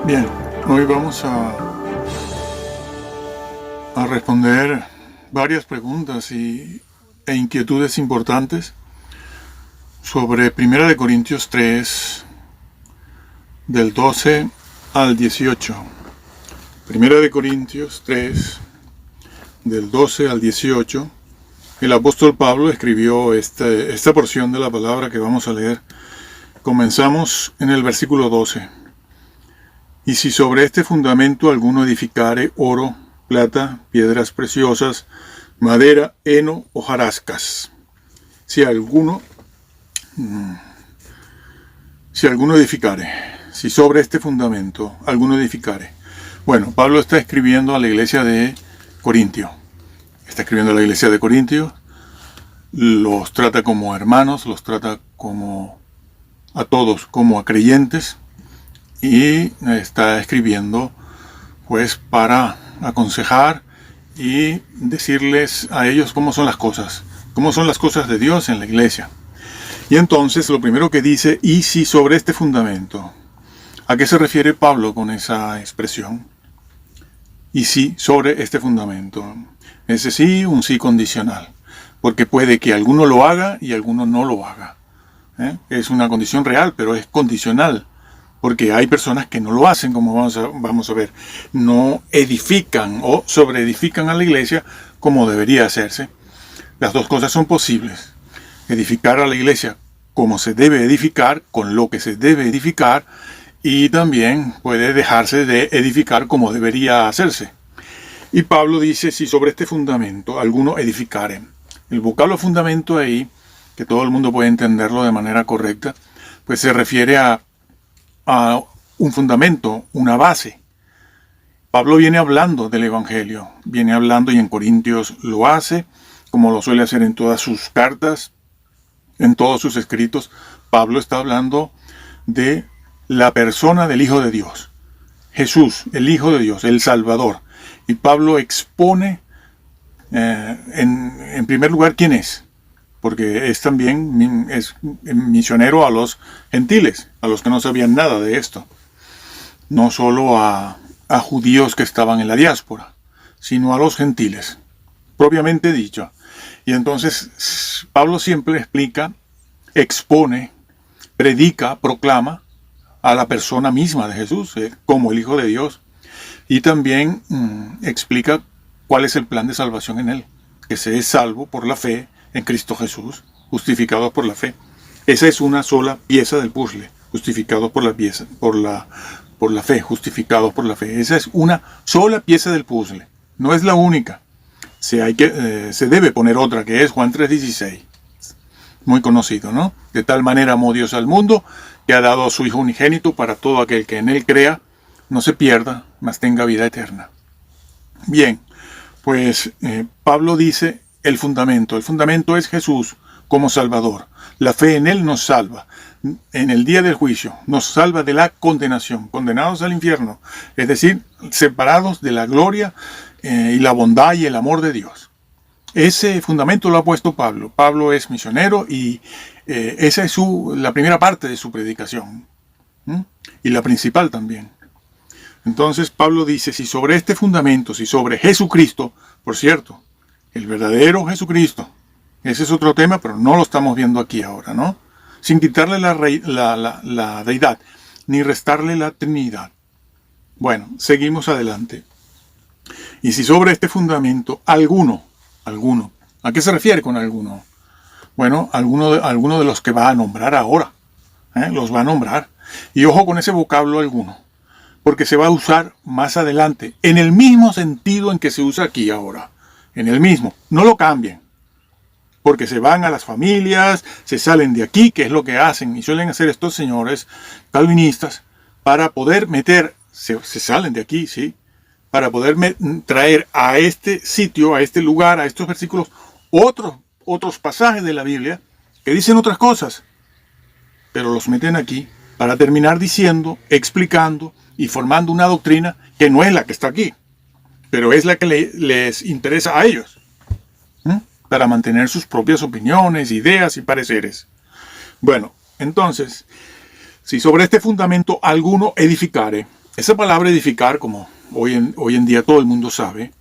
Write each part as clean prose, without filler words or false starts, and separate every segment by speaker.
Speaker 1: Bien, hoy vamos a responder varias preguntas e inquietudes importantes sobre 1 Corintios 3, del 12 al 18. 1 Corintios 3, del 12 al 18. El apóstol Pablo escribió esta porción de la palabra que vamos a leer. Comenzamos en el versículo 12. Y si sobre este fundamento alguno edificare oro, plata, piedras preciosas, madera, heno, hojarascas. Si alguno edificare, si sobre este fundamento alguno edificare. Bueno, Pablo está escribiendo a la iglesia de Corintio. Está escribiendo a la iglesia de Corintio. Los trata como hermanos, los trata como a todos, como a creyentes. Y está escribiendo pues para aconsejar y decirles a ellos cómo son las cosas de Dios en la iglesia. Y entonces lo primero que dice, y si sobre este fundamento, ¿a qué se refiere Pablo con esa expresión? Y si sobre este fundamento, ese sí, un sí condicional, porque puede que alguno lo haga y alguno no lo haga. Es una condición real, pero es condicional. Porque hay personas que no lo hacen, como vamos a ver. No edifican o sobreedifican a la iglesia como debería hacerse. Las dos cosas son posibles. Edificar a la iglesia como se debe edificar, con lo que se debe edificar, y también puede dejarse de edificar como debería hacerse. Y Pablo dice, si sobre este fundamento alguno edificare. El vocablo fundamento ahí, que todo el mundo puede entenderlo de manera correcta, pues se refiere a un fundamento, una base. Pablo viene hablando del Evangelio, viene hablando y en Corintios lo hace, como lo suele hacer en todas sus cartas, en todos sus escritos. Pablo está hablando de la persona del Hijo de Dios, Jesús, el Hijo de Dios, el Salvador. Y Pablo expone, en primer lugar, quién es. Porque es también misionero a los gentiles, a los que no sabían nada de esto. No solo a judíos que estaban en la diáspora, sino a los gentiles, propiamente dicho. Y entonces Pablo siempre explica, expone, predica, proclama a la persona misma de Jesús, como el Hijo de Dios. Y también explica cuál es el plan de salvación en él, que se es salvo por la fe en Cristo Jesús, justificados por la fe. Esa es una sola pieza del puzzle, justificados por la fe, justificados por la fe. Esa es una sola pieza del puzzle, no es la única. Se debe poner otra, que es Juan 3:16, muy conocido, ¿no? De tal manera amó Dios al mundo, que ha dado a su Hijo unigénito para todo aquel que en él crea, no se pierda, mas tenga vida eterna. Bien, pues Pablo dice, el fundamento es Jesús como Salvador. La fe en Él nos salva. En el día del juicio nos salva de la condenación, condenados al infierno, es decir, separados de la gloria y la bondad y el amor de Dios. Ese fundamento lo ha puesto Pablo. Pablo es misionero y esa es la primera parte de su predicación. Y la principal también. Entonces Pablo dice, si sobre este fundamento, si sobre Jesucristo, por cierto, el verdadero Jesucristo. Ese es otro tema, pero no lo estamos viendo aquí ahora, ¿no? Sin quitarle la deidad, ni restarle la Trinidad. Bueno, seguimos adelante. Y si sobre este fundamento alguno, ¿a qué se refiere con alguno? Bueno, alguno de los que va a nombrar ahora, los va a nombrar. Y ojo con ese vocablo alguno, porque se va a usar más adelante, en el mismo sentido en que se usa aquí ahora. En el mismo, no lo cambien, porque se van a las familias, se salen de aquí, que es lo que hacen, y suelen hacer estos señores calvinistas, para poder se salen de aquí, sí, para poder traer a este sitio, a este lugar, a estos versículos, otros pasajes de la Biblia que dicen otras cosas, pero los meten aquí para terminar diciendo, explicando y formando una doctrina que no es la que está aquí, pero es la que les interesa a ellos, para mantener sus propias opiniones, ideas y pareceres. Bueno, entonces, si sobre este fundamento alguno edificare, esa palabra edificar, como hoy en día todo el mundo sabe,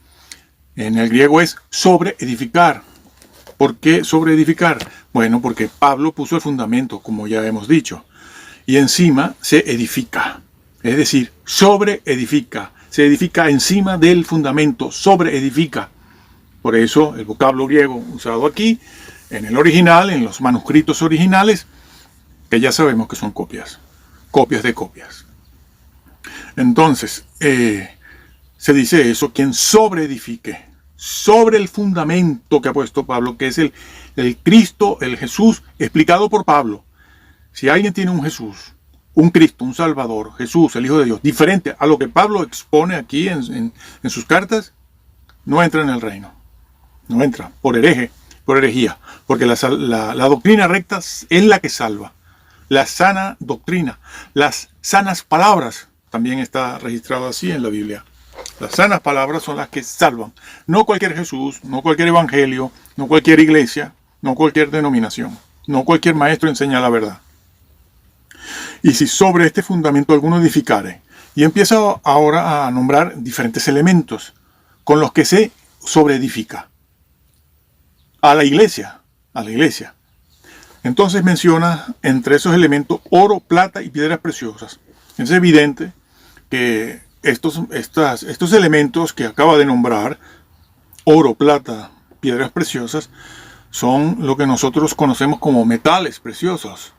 Speaker 1: en el griego es sobre edificar. ¿Por qué sobre edificar? Bueno, porque Pablo puso el fundamento, como ya hemos dicho, y encima se edifica. Es decir, sobre edifica. Se edifica encima del fundamento, sobre edifica. Por eso el vocablo griego usado aquí, en el original, en los manuscritos originales, que ya sabemos que son copias de copias. Entonces, se dice eso, quien sobre edifique, sobre el fundamento que ha puesto Pablo, que es el Cristo, el Jesús, explicado por Pablo. Si alguien tiene un Jesús, un Cristo, un Salvador, Jesús, el Hijo de Dios, diferente a lo que Pablo expone aquí en sus cartas, no entra en el reino. No entra, por herejía, porque la doctrina recta es la que salva. La sana doctrina, las sanas palabras, también está registrado así en la Biblia. Las sanas palabras son las que salvan. No cualquier Jesús, no cualquier evangelio, no cualquier iglesia, no cualquier denominación, no cualquier maestro enseña la verdad. Y si sobre este fundamento alguno edificare, y empieza ahora a nombrar diferentes elementos con los que se sobreedifica. A la iglesia. Entonces menciona entre esos elementos oro, plata y piedras preciosas. Es evidente que estos elementos que acaba de nombrar, oro, plata, piedras preciosas, son lo que nosotros conocemos como metales preciosos,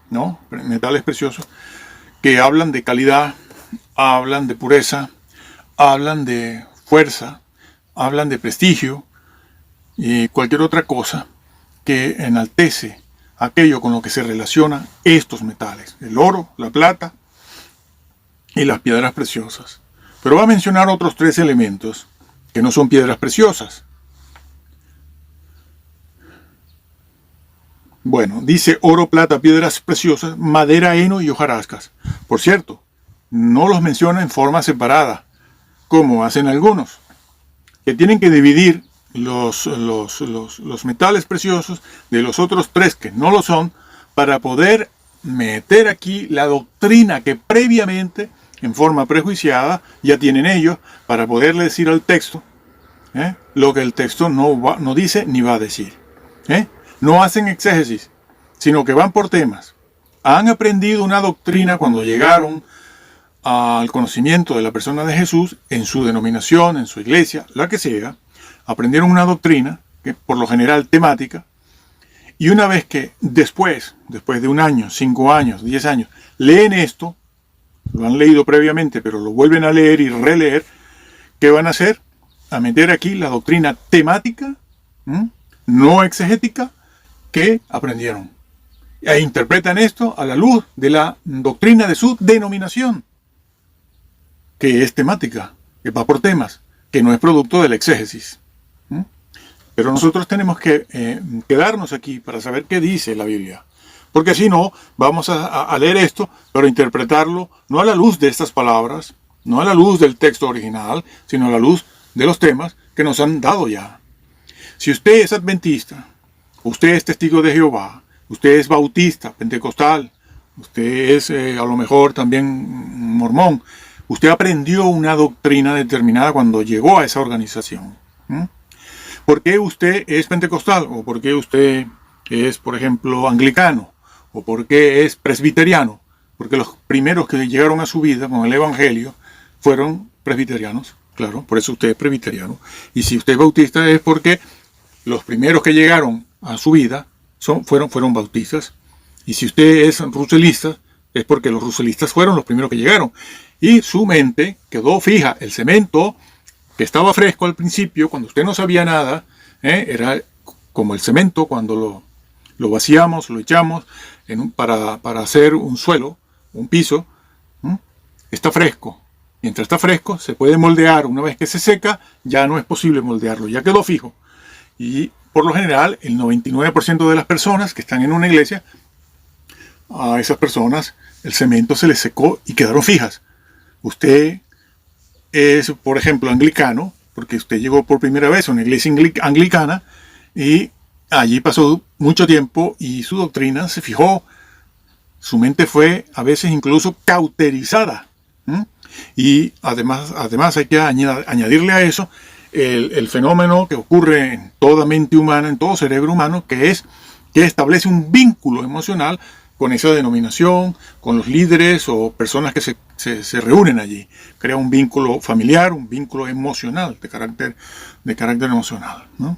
Speaker 1: ¿no? Metales preciosos que hablan de calidad, hablan de pureza, hablan de fuerza, hablan de prestigio y cualquier otra cosa que enaltece aquello con lo que se relacionan estos metales, el oro, la plata y las piedras preciosas. Pero va a mencionar otros tres elementos que no son piedras preciosas. Bueno, dice oro, plata, piedras preciosas, madera, heno y hojarascas. Por cierto, no los menciona en forma separada, como hacen algunos, que tienen que dividir los metales preciosos de los otros tres que no lo son, para poder meter aquí la doctrina que previamente, en forma prejuiciada, ya tienen ellos, para poderle decir al texto lo que el texto no dice ni va a decir. No hacen exégesis, sino que van por temas. Han aprendido una doctrina cuando llegaron al conocimiento de la persona de Jesús, en su denominación, en su iglesia, la que sea. Aprendieron una doctrina, que por lo general temática, y una vez que después de un año, 5 años, 10 años, leen esto, lo han leído previamente, pero lo vuelven a leer y releer, ¿qué van a hacer? A meter aquí la doctrina temática, no exegética, que aprendieron. E interpretan esto a la luz de la doctrina de su denominación, que es temática, que va por temas, que no es producto del exégesis. Pero nosotros tenemos que quedarnos aquí para saber qué dice la Biblia. Porque si no, vamos a leer esto, pero interpretarlo no a la luz de estas palabras, no a la luz del texto original, sino a la luz de los temas que nos han dado ya. Si usted es adventista, usted es testigo de Jehová, usted es bautista, pentecostal, usted es a lo mejor también mormón, usted aprendió una doctrina determinada cuando llegó a esa organización. ¿Por qué usted es pentecostal? ¿O por qué usted es, por ejemplo, anglicano? ¿O por qué es presbiteriano? Porque los primeros que llegaron a su vida con el Evangelio fueron presbiterianos. Claro, por eso usted es presbiteriano. Y si usted es bautista es porque los primeros que llegaron a su vida fueron bautistas. Y si usted es ruselista es porque los ruselistas fueron los primeros que llegaron. Y su mente quedó fija. El cemento que estaba fresco al principio, cuando usted no sabía nada, era como el cemento cuando lo vaciamos, lo echamos para hacer un suelo, un piso, está fresco. Mientras está fresco, se puede moldear. Una vez que se seca, ya no es posible moldearlo, ya quedó fijo. Y por lo general, el 99% de las personas que están en una iglesia, a esas personas el cemento se les secó y quedaron fijas. Usted es, por ejemplo, anglicano, porque usted llegó por primera vez a una iglesia anglicana y allí pasó mucho tiempo y su doctrina se fijó. Su mente fue a veces incluso cauterizada. Y además hay que añadirle a eso el fenómeno que ocurre en toda mente humana, en todo cerebro humano, que es que establece un vínculo emocional con esa denominación, con los líderes o personas que se reúnen allí. Crea un vínculo familiar, un vínculo emocional, de carácter emocional, ¿no?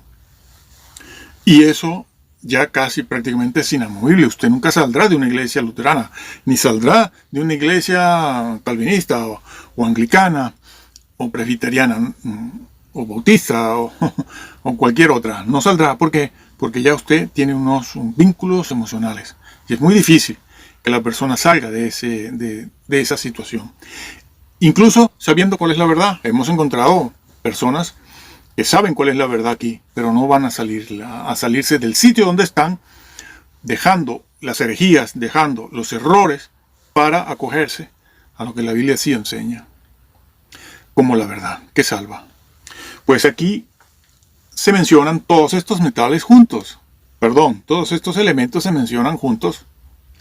Speaker 1: Y eso ya casi prácticamente es inamovible. Usted nunca saldrá de una iglesia luterana, ni saldrá de una iglesia calvinista o anglicana o presbiteriana o bautista o cualquier otra. No saldrá porque ya usted tiene unos vínculos emocionales. Y es muy difícil que la persona salga de esa situación. Incluso sabiendo cuál es la verdad. Hemos encontrado personas que saben cuál es la verdad aquí, pero no van a salirse del sitio donde están, dejando las herejías, dejando los errores para acogerse a lo que la Biblia sí enseña como la verdad que salva. Pues aquí se mencionan todos estos metales juntos. Todos estos elementos se mencionan juntos.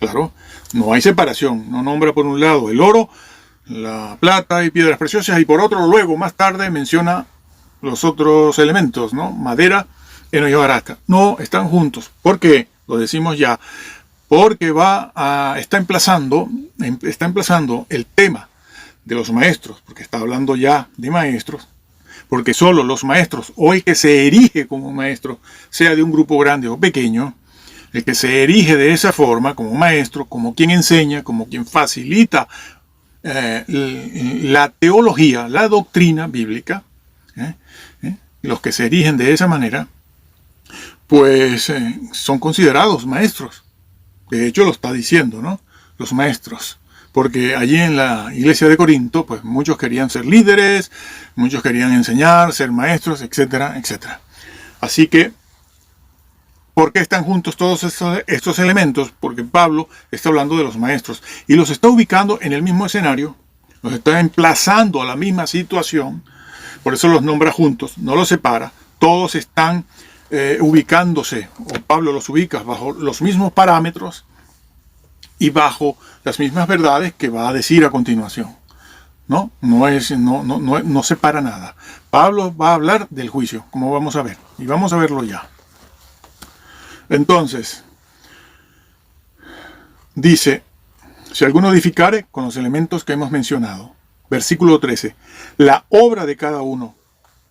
Speaker 1: Claro, no hay separación. No nombra por un lado el oro, la plata y piedras preciosas, y por otro luego más tarde menciona los otros elementos, ¿no? Madera, heno y hojarasca. No, están juntos. ¿Por qué? Lo decimos ya. Porque está emplazando el tema de los maestros, porque está hablando ya de maestros, porque solo los maestros, o el que se erige como maestro, sea de un grupo grande o pequeño, el que se erige de esa forma como maestro, como quien enseña, como quien facilita la teología, la doctrina bíblica, los que se erigen de esa manera, pues son considerados maestros. De hecho lo está diciendo, ¿no? Los maestros. Porque allí en la iglesia de Corinto, pues muchos querían ser líderes, muchos querían enseñar, ser maestros, etcétera, etcétera. Así que, ¿por qué están juntos todos estos elementos? Porque Pablo está hablando de los maestros y los está ubicando en el mismo escenario, los está emplazando a la misma situación, por eso los nombra juntos, no los separa, todos están ubicándose, o Pablo los ubica bajo los mismos parámetros y bajo las mismas verdades que va a decir a continuación. No separa nada. Pablo va a hablar del juicio, como vamos a ver, y vamos a verlo ya. Entonces, dice, si alguno edificare con los elementos que hemos mencionado, versículo 13, la obra de cada uno,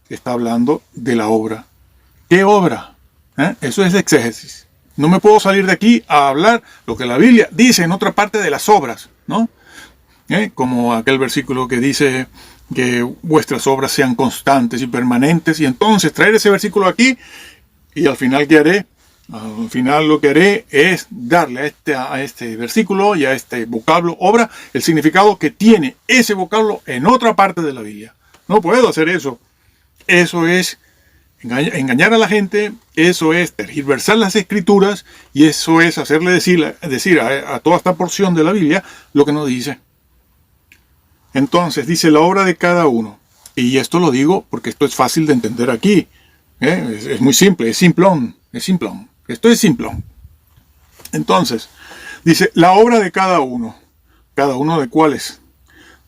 Speaker 1: está hablando de la obra. ¿Qué obra? Eso es exégesis. No me puedo salir de aquí a hablar lo que la Biblia dice en otra parte de las obras, ¿no? Como aquel versículo que dice que vuestras obras sean constantes y permanentes, y entonces traer ese versículo aquí, y al final ¿qué haré? Al final lo que haré es darle a este versículo y a este vocablo obra el significado que tiene ese vocablo en otra parte de la Biblia. No puedo hacer eso. Eso es engañar a la gente, eso es tergiversar las escrituras y eso es hacerle decir a toda esta porción de la Biblia lo que no dice. Entonces dice la obra de cada uno. Y esto lo digo porque esto es fácil de entender aquí. Es muy simple, es simplón. Esto es simplón. Entonces, dice, la obra de cada uno. ¿Cada uno de cuáles?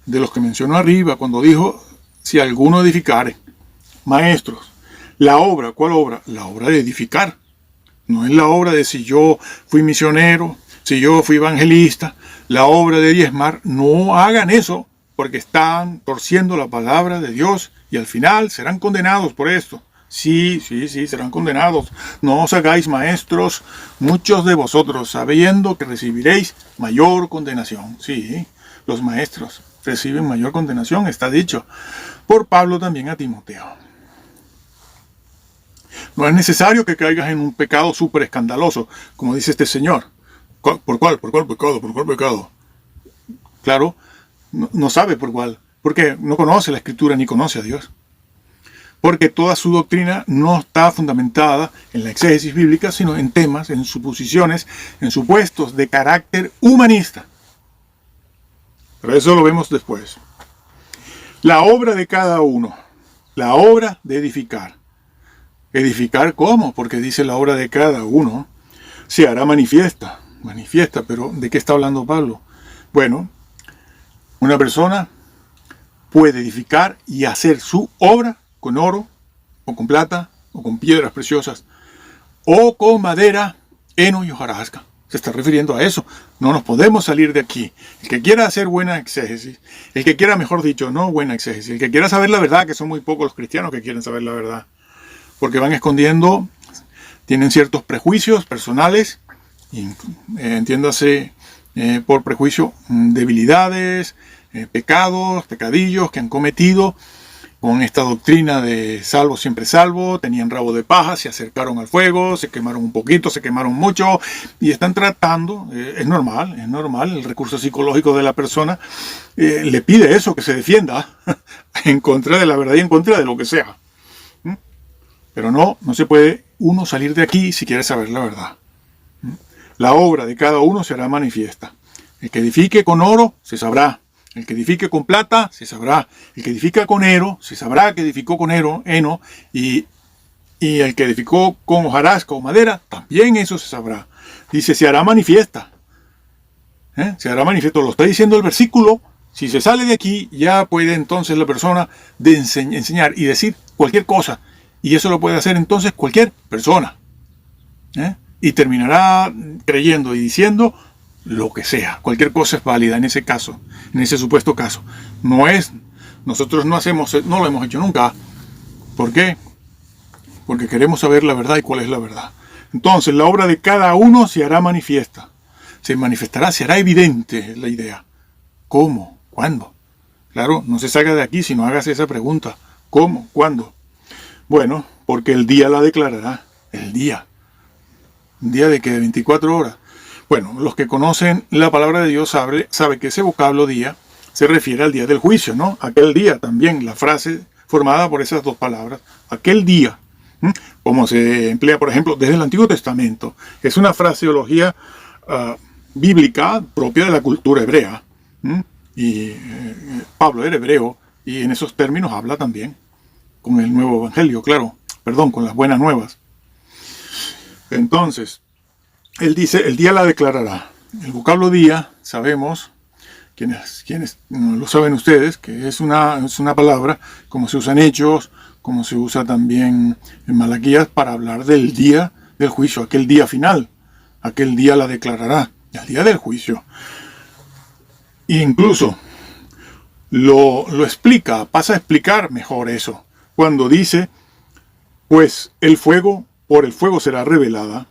Speaker 1: De los que mencionó arriba, cuando dijo, si alguno edificare. Maestros. La obra, ¿cuál obra? La obra de edificar. No es la obra de si yo fui misionero, si yo fui evangelista. La obra de diezmar. No hagan eso, porque están torciendo la palabra de Dios y al final serán condenados por esto. Sí, serán condenados. No os hagáis maestros, muchos de vosotros, sabiendo que recibiréis mayor condenación. Sí, los maestros reciben mayor condenación, está dicho por Pablo también a Timoteo. No es necesario que caigas en un pecado súper escandaloso, como dice este señor. ¿Por cuál pecado? ¿Por cuál pecado? Claro, no sabe por cuál, porque no conoce la Escritura ni conoce a Dios. porque toda su doctrina no está fundamentada en la exégesis bíblica, sino en temas, en suposiciones, en supuestos de carácter humanista. Pero eso lo vemos después. La obra de cada uno, la obra de edificar. ¿Edificar cómo? Porque dice la obra de cada uno se hará manifiesta. Manifiesta, pero ¿de qué está hablando Pablo? Bueno, una persona puede edificar y hacer su obra con oro, o con plata, o con piedras preciosas, o con madera, heno y hojarasca. Se está refiriendo a eso. No nos podemos salir de aquí. El que quiera hacer buena exégesis, el que quiera, mejor dicho, no buena exégesis, el que quiera saber la verdad, que son muy pocos los cristianos que quieren saber la verdad, porque van escondiendo, tienen ciertos prejuicios personales, entiéndase por prejuicio, debilidades, pecados, pecadillos que han cometido con esta doctrina de salvo siempre salvo. Tenían rabo de paja, se acercaron al fuego, se quemaron un poquito, se quemaron mucho y están tratando, es normal, el recurso psicológico de la persona le pide eso, que se defienda en contra de la verdad y en contra de lo que sea. Pero no se puede uno salir de aquí si quiere saber la verdad. La obra de cada uno será manifiesta. El que edifique con oro, se sabrá. El que edifique con plata, se sabrá. El que edifica con heno, se sabrá que edificó con heno. Y el que edificó con hojarasca o madera, también eso se sabrá. Dice, se hará manifiesta. Se hará manifiesto. Lo está diciendo el versículo. Si se sale de aquí, ya puede entonces la persona enseñar y decir cualquier cosa. Y eso lo puede hacer entonces cualquier persona. Y terminará creyendo y diciendo lo que sea. Cualquier cosa es válida en ese caso, en ese supuesto caso. Nosotros no lo hemos hecho nunca. ¿Por qué? Porque queremos saber la verdad y cuál es la verdad. Entonces, la obra de cada uno se hará manifiesta. Se manifestará, se hará evidente, es la idea. ¿Cómo? ¿Cuándo? Claro, no se salga de aquí si no hagas esa pregunta. ¿Cómo? ¿Cuándo? Bueno, porque el día la declarará. El día. ¿Un día de qué? ¿De 24 horas? Bueno, los que conocen la palabra de Dios sabe que ese vocablo día se refiere al día del juicio, ¿no? Aquel día también, la frase formada por esas dos palabras. Aquel día. Como se emplea, por ejemplo, desde el Antiguo Testamento. Es una fraseología bíblica propia de la cultura hebrea. Y Pablo era hebreo y en esos términos habla también. Con el nuevo evangelio, con las buenas nuevas. Entonces, él dice, el día la declarará. El vocablo día, sabemos, quienes lo saben ustedes, que es una palabra, como se usa en Hechos, como se usa también en Malaquías, para hablar del día del juicio, aquel día final. Aquel día la declarará, el día del juicio. E incluso lo explica, pasa a explicar mejor eso. Cuando dice, pues por el fuego será revelada.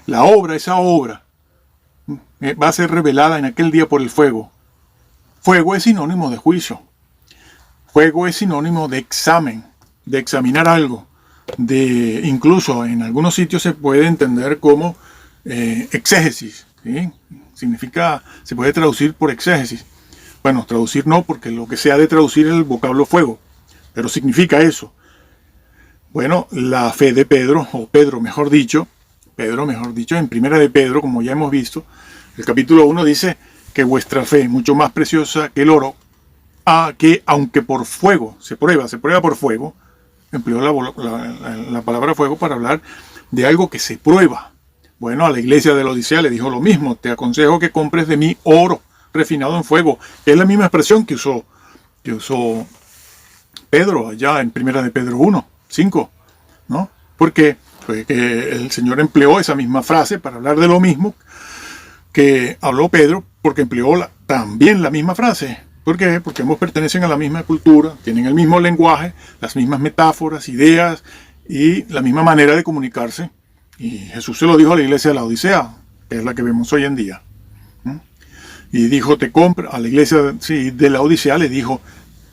Speaker 1: La obra, esa obra, va a ser revelada en aquel día por el fuego. Fuego es sinónimo de juicio. Fuego es sinónimo de examen, de examinar algo. Incluso en algunos sitios se puede entender como exégesis. ¿Sí? Significa, se puede traducir por exégesis. Bueno, traducir no, porque lo que se ha de traducir es el vocablo fuego. Pero significa eso. Bueno, la fe de Pedro, o Pedro mejor dicho, en primera de Pedro, como ya hemos visto, el capítulo 1 dice que vuestra fe, mucho más preciosa que el oro, que aunque por fuego, se prueba por fuego, empleó la palabra fuego para hablar de algo que se prueba. Bueno, a la iglesia de la Odisea le dijo lo mismo, te aconsejo que compres de mí oro refinado en fuego. Es la misma expresión que usó Pedro, allá en primera de Pedro 1, 5, ¿no? Porque fue que el Señor empleó esa misma frase para hablar de lo mismo que habló Pedro, porque empleó también la misma frase. ¿Por qué? Porque ambos pertenecen a la misma cultura, tienen el mismo lenguaje, las mismas metáforas, ideas y la misma manera de comunicarse. Y Jesús se lo dijo a la iglesia de la Odisea, que es la que vemos hoy en día. Y dijo, a la iglesia de la Odisea le dijo,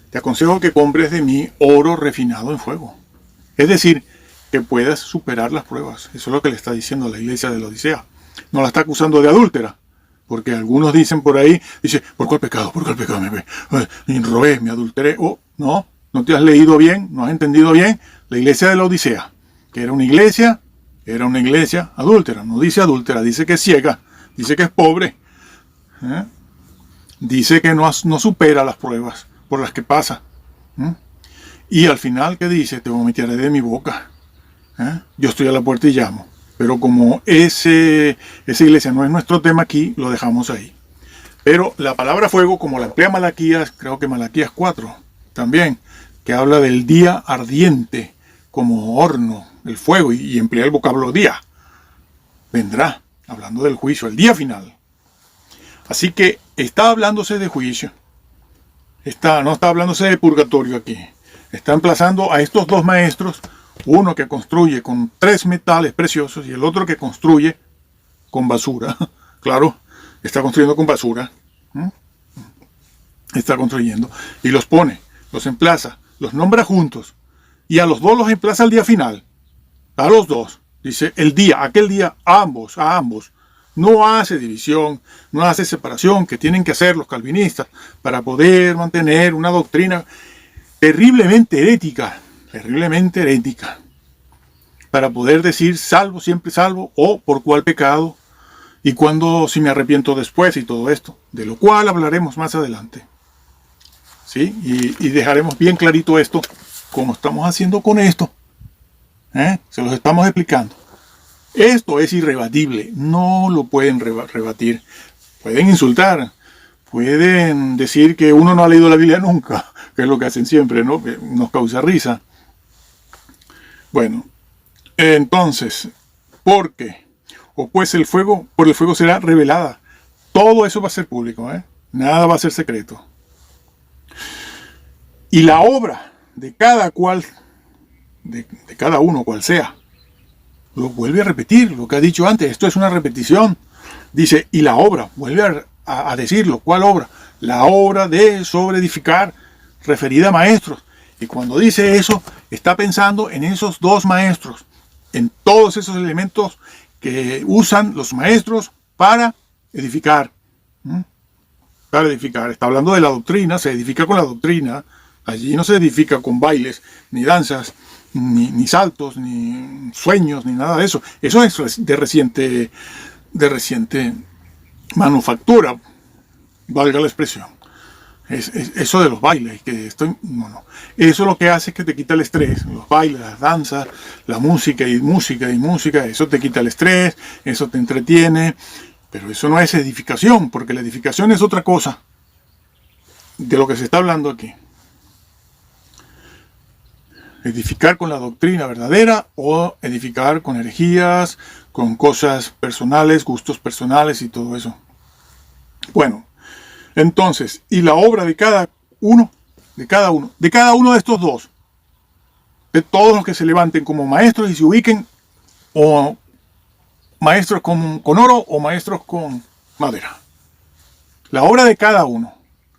Speaker 1: te aconsejo que compres de mí oro refinado en fuego. Es decir, que puedas superar las pruebas. Eso es lo que le está diciendo a la iglesia de la Odisea. No la está acusando de adúltera. Porque algunos dicen por ahí, ¿por cuál pecado? ¿Por cuál pecado me robé, me adulteré? No, no te has leído bien, no has entendido bien la iglesia de la Odisea, que era una iglesia adúltera. No dice adúltera, dice que es ciega, dice que es pobre, ¿eh? Dice que no supera las pruebas por las que pasa. Y al final, ¿qué dice? Te vomitaré de mi boca. Yo estoy a la puerta y llamo. Pero como esa iglesia no es nuestro tema aquí, lo dejamos ahí. Pero la palabra fuego, como la emplea Malaquías, creo que Malaquías 4 también, que habla del día ardiente como horno, el fuego, y emplea el vocablo día. Vendrá, hablando del juicio, el día final. Así que está hablándose de juicio. No está hablándose de purgatorio aquí. Está emplazando a estos dos maestros, uno que construye con 3 metales preciosos y el otro que construye con basura. Claro, está construyendo con basura. Está construyendo. Y los pone, los emplaza, los nombra juntos. Y a los dos los emplaza al día final. A los dos. Dice, el día, aquel día, a ambos. No hace división, no hace separación que tienen que hacer los calvinistas para poder mantener una doctrina terriblemente herética, para poder decir salvo, siempre salvo, o por cuál pecado, y cuándo si me arrepiento después y todo esto, de lo cual hablaremos más adelante. ¿Sí? Y dejaremos bien clarito esto, como estamos haciendo con esto. Se los estamos explicando. Esto es irrebatible, no lo pueden rebatir. Pueden insultar, pueden decir que uno no ha leído la Biblia nunca, que es lo que hacen siempre, ¿no? Que nos causa risa. Bueno, entonces, ¿por qué? O pues por el fuego será revelada. Todo eso va a ser público, nada va a ser secreto. Y la obra de cada cual, de cada uno, cual sea, lo vuelve a repetir, lo que ha dicho antes. Esto es una repetición. Dice, y la obra, vuelve a decirlo. ¿Cuál obra? La obra de sobreedificar, referida a maestros. Y cuando dice eso, está pensando en esos dos maestros, en todos esos elementos que usan los maestros para edificar. Para edificar. Está hablando de la doctrina, se edifica con la doctrina. Allí no se edifica con bailes, ni danzas, ni saltos, ni sueños, ni nada de eso. Eso es de reciente manufactura, valga la expresión. Eso de los bailes, no. Eso lo que hace es que te quita el estrés. Los bailes, las danzas, la música, eso te quita el estrés, eso te entretiene. Pero eso no es edificación, porque la edificación es otra cosa de lo que se está hablando aquí. Edificar con la doctrina verdadera o edificar con herejías, con cosas personales, gustos personales y todo eso. Bueno, entonces, y la obra de cada uno de estos dos, de todos los que se levanten como maestros y se ubiquen, o maestros con oro o maestros con madera. La obra de cada uno,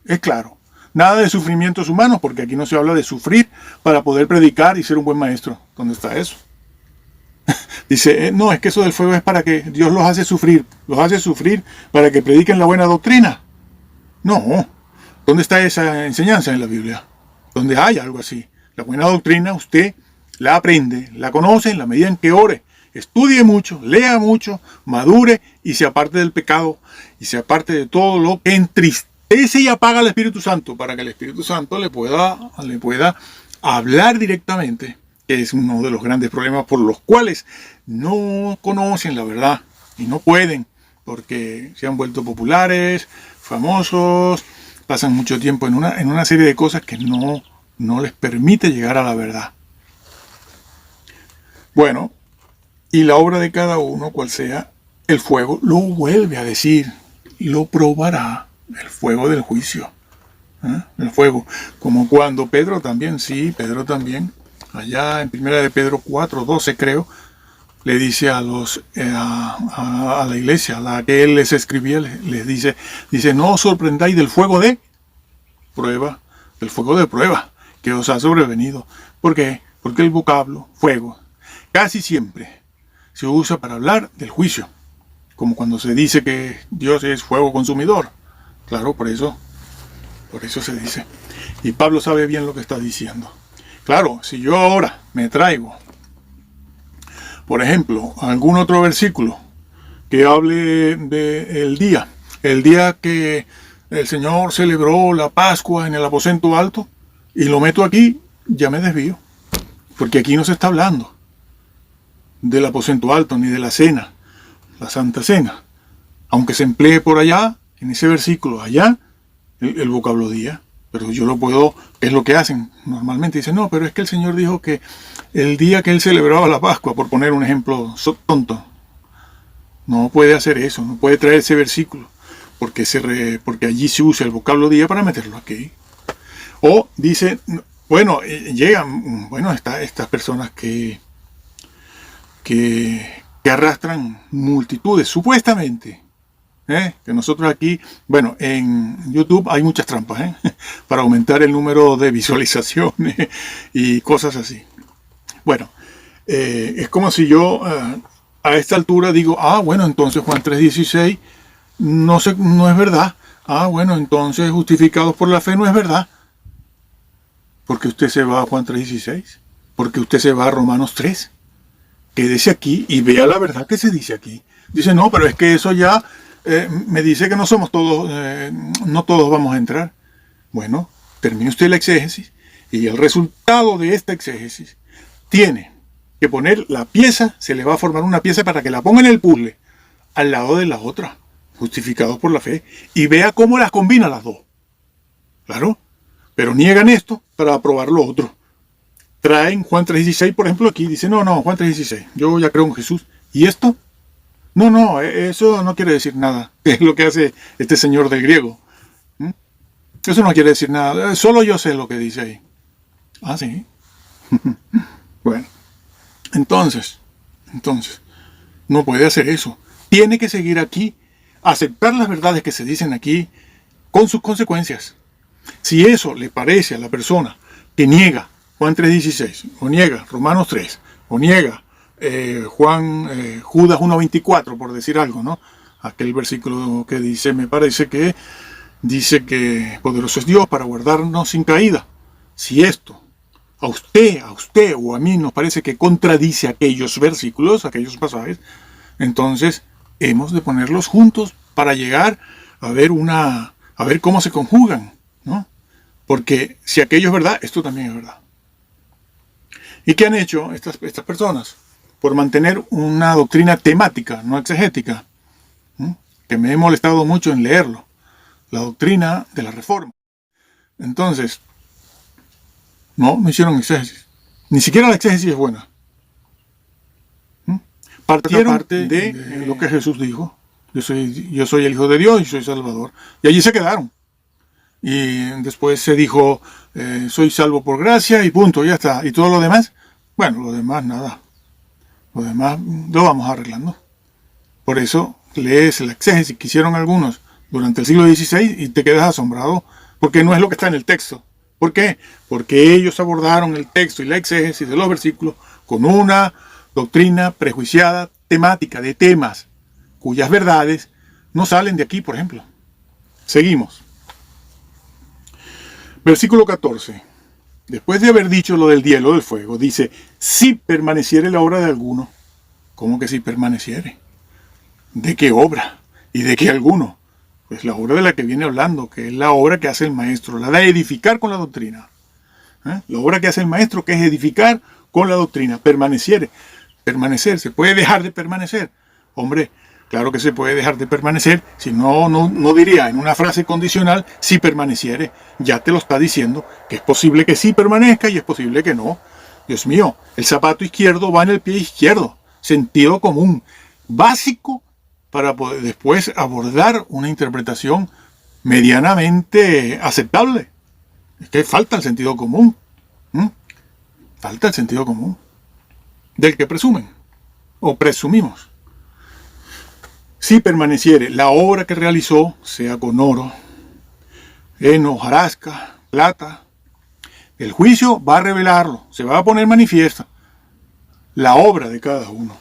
Speaker 1: es claro. Nada de sufrimientos humanos, porque aquí no se habla de sufrir para poder predicar y ser un buen maestro. ¿Dónde está eso? Dice, no, es que eso del fuego es para que Dios los hace sufrir para que prediquen la buena doctrina. No, ¿dónde está esa enseñanza en la Biblia? Donde hay algo así. La buena doctrina usted la aprende, la conoce en la medida en que ore, estudie mucho, lea mucho, madure y se aparte del pecado y se aparte de todo lo que entristece y apaga al Espíritu Santo, para que el Espíritu Santo le pueda hablar directamente, que es uno de los grandes problemas por los cuales no conocen la verdad y no pueden, porque se han vuelto populares, famosos, pasan mucho tiempo en una serie de cosas que no les permite llegar a la verdad. Bueno, y la obra de cada uno, cual sea, el fuego lo vuelve a decir, lo probará. El fuego del juicio. El fuego. Como cuando Pedro también, allá en 1 de Pedro 4:12 creo, le dice a la iglesia, a la que él les escribía, les dice, no os sorprendáis del fuego de prueba, que os ha sobrevenido. ¿Por qué? Porque el vocablo fuego casi siempre se usa para hablar del juicio, como cuando se dice que Dios es fuego consumidor. Claro, por eso se dice. Y Pablo sabe bien lo que está diciendo. Claro, si yo ahora me traigo, por ejemplo, algún otro versículo que hable del día, el día que el Señor celebró la Pascua en el aposento alto, y lo meto aquí, ya me desvío. Porque aquí no se está hablando del aposento alto ni de la cena, la Santa Cena. Aunque se emplee por allá, en ese versículo, allá, el vocablo día. Pero yo lo puedo, es lo que hacen normalmente. Dicen, no, pero es que el Señor dijo que el día que Él celebraba la Pascua, por poner un ejemplo tonto, no puede hacer eso, no puede traer ese versículo, porque allí se usa el vocablo día para meterlo aquí. O dice, bueno, llegan, bueno, estas personas que arrastran multitudes, supuestamente. Que nosotros aquí, bueno, en YouTube hay muchas trampas, para aumentar el número de visualizaciones y cosas así. Bueno, es como si yo a esta altura digo, bueno, entonces Juan 3:16 no es verdad. Bueno, entonces justificados por la fe no es verdad. Porque usted se va a Juan 3:16, porque usted se va a Romanos 3. Quédese aquí y vea la verdad que se dice aquí. Dice, no, pero es que eso ya me dice que no somos todos, no todos vamos a entrar. Bueno, termine usted la exégesis y el resultado de esta exégesis tiene que poner la pieza, se le va a formar una pieza para que la ponga en el puzzle al lado de la otra, justificados por la fe, y vea cómo las combina las dos. Claro, pero niegan esto para aprobar lo otro. Traen Juan 3:16, por ejemplo, aquí dice, no, Juan 3:16, yo ya creo en Jesús. ¿Y esto? No, eso no quiere decir nada. Es lo que hace este señor del griego. Eso no quiere decir nada. Solo yo sé lo que dice ahí. Sí. Bueno, entonces, no puede hacer eso. Tiene que seguir aquí, aceptar las verdades que se dicen aquí, con sus consecuencias. Si eso le parece a la persona que niega Juan 3:16, o niega Romanos 3, o niega Judas 1:24, por decir algo, ¿no? Aquel versículo que dice, me parece que dice que poderoso es Dios para guardarnos sin caída. Si esto a usted o a mí nos parece que contradice aquellos versículos, aquellos pasajes, entonces hemos de ponerlos juntos para llegar a ver cómo se conjugan, ¿no? Porque si aquello es verdad, esto también es verdad. ¿Y qué han hecho estas personas? Por mantener una doctrina temática, no exegética, que me he molestado mucho en leerlo, la doctrina de la Reforma. Entonces, no hicieron exégesis. Ni siquiera la exégesis es buena. Partieron de lo que Jesús dijo. Yo soy el Hijo de Dios y soy Salvador. Y allí se quedaron. Y después se dijo, soy salvo por gracia y punto, ya está. ¿Y todo lo demás? Bueno, lo demás nada. Lo demás lo vamos arreglando. Por eso lees la exégesis que hicieron algunos durante el siglo XVI y te quedas asombrado, porque no es lo que está en el texto. ¿Por qué? Porque ellos abordaron el texto y la exégesis de los versículos con una doctrina prejuiciada, temática, de temas cuyas verdades no salen de aquí, por ejemplo. Seguimos. Versículo 14. Después de haber dicho lo del hielo del fuego, dice, si permaneciere la obra de alguno. ¿Cómo que si permaneciere? ¿De qué obra? ¿Y de qué alguno? Pues la obra de la que viene hablando, que es la obra que hace el maestro, la de edificar con la doctrina. La obra que hace el maestro, que es edificar con la doctrina. Permaneciere. Permanecer, ¿se puede dejar de permanecer? Hombre, claro que se puede dejar de permanecer, si no diría en una frase condicional, si permaneciere. Ya te lo está diciendo, que es posible que sí permanezca y es posible que no. Dios mío, el zapato izquierdo va en el pie izquierdo. Sentido común, básico, para poder después abordar una interpretación medianamente aceptable. Es que falta el sentido común. Falta el sentido común. Del que presumen, o presumimos. Si permaneciere la obra que realizó, sea con oro, heno, hojarasca, plata, el juicio va a revelarlo, se va a poner manifiesta la obra de cada uno.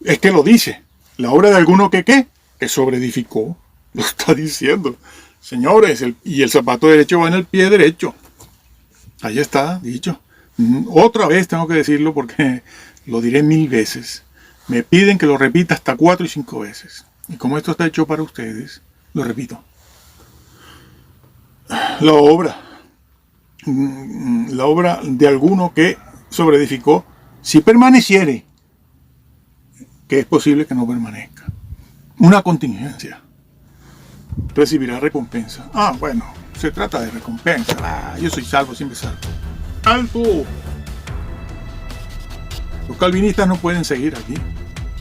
Speaker 1: Es que lo dice, la obra de alguno que sobreedificó, lo está diciendo. Señores, y el zapato derecho va en el pie derecho. Ahí está, dicho. Otra vez tengo que decirlo porque lo diré 1000 veces. Me piden que lo repita hasta 4 y 5 veces. Y como esto está hecho para ustedes, lo repito. La obra de alguno que sobreedificó, si permaneciere, que es posible que no permanezca. Una contingencia. Recibirá recompensa. Ah, bueno, se trata de recompensa. Ah, yo soy salvo, siempre salvo. ¡Alto! Los calvinistas no pueden seguir aquí.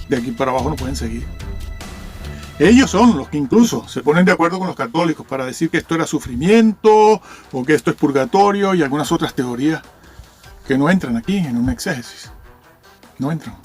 Speaker 1: De aquí para abajo no pueden seguir. Ellos son los que incluso se ponen de acuerdo con los católicos para decir que esto era sufrimiento o que esto es purgatorio y algunas otras teorías que no entran aquí en una exégesis. No entran.